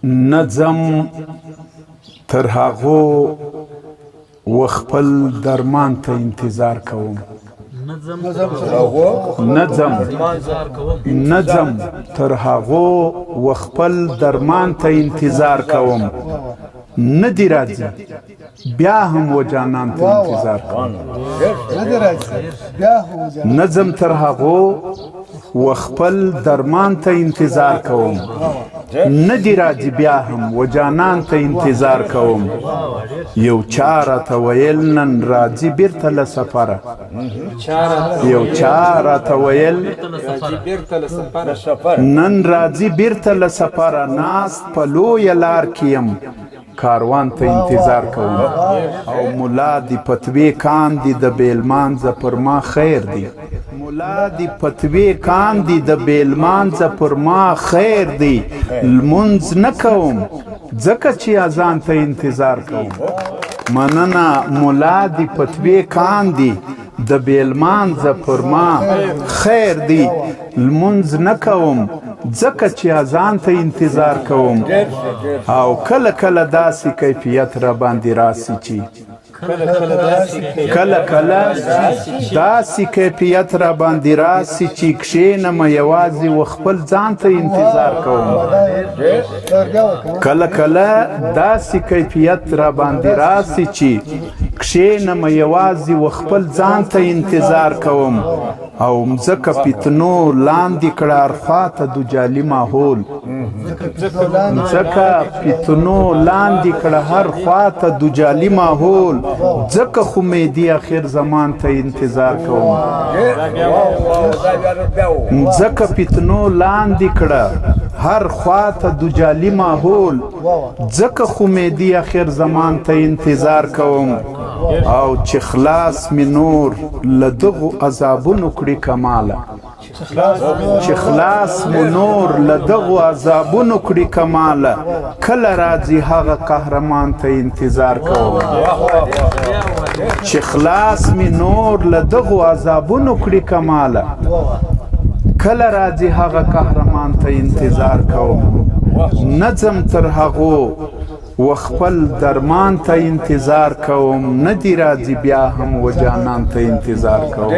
نظم تر هغو و خپل درمان ته انتظار کوم. نظم تر هغو و خپل درمان ته انتظار کوم. ندی راځي بیا هم و جانان ته انتظار کوم. نظم تر هغو و خپل درمان ته انتظار کوم. ندی راځي بیا هم و جانان ته انتظار کوم. یو چا راته ویل نن راځي بیرته له سفره. یو چا راته ویل نن راځي بیرته له سفره. ناست په لویه لار کې یم کاروان ته انتظار کوم. او ملا دی فتوی کاندي د بیلمانځه پر ما خیر دی. ملا دی فتوی کاندي د بیلمانځه پر ما خیر دی. لمونځ نه کوم ځکه چې اذان ته انتظار کوم. مننه ملا دی فتوی کاندي د بیلمانځه پر ما خیر دی. لمونځ نه کوم ځکه چې اذان ته انتظار کوم. او کله کله داسې کیفیت را باندې راسي چې کله کله داسې کیفیت را باندې راسي چې کښېنم یوازې و خپل ځان ته انتظار کوم. کله کله داسې کیفیت را باندې راسي چې کښېنم یوازې و خپل ځان ته انتظار کوم. او مځکه فتنو لاندې کړه هر خواته د جعلي ماحول. مځکه فتنو لاندې کړه هر خواته د جعلي ماحول. ځکه خو مهدي اخر زمان ته انتظار کوم. مځکه فتنو لاندې کړه هر خواته د جعلي ماحول. ځکه خو مهدي اخر زمان ته انتظار کوم. او چې خلاص می نور له دغو عذابونو کړي کماله. چې خلاص مو نور له دغو عذابونو کړي کماله. کله راځي هغه قهرمان ته انتظار کوم. چې خلاص می نور له دغو عذابونو کړي کماله. کله راځي هغه قهرمان ته انتظار کوم. نظم تر هغو و خپل درمان ته انتظار کوم. ندی راځي بیا هم و جانان ته انتظار کوم.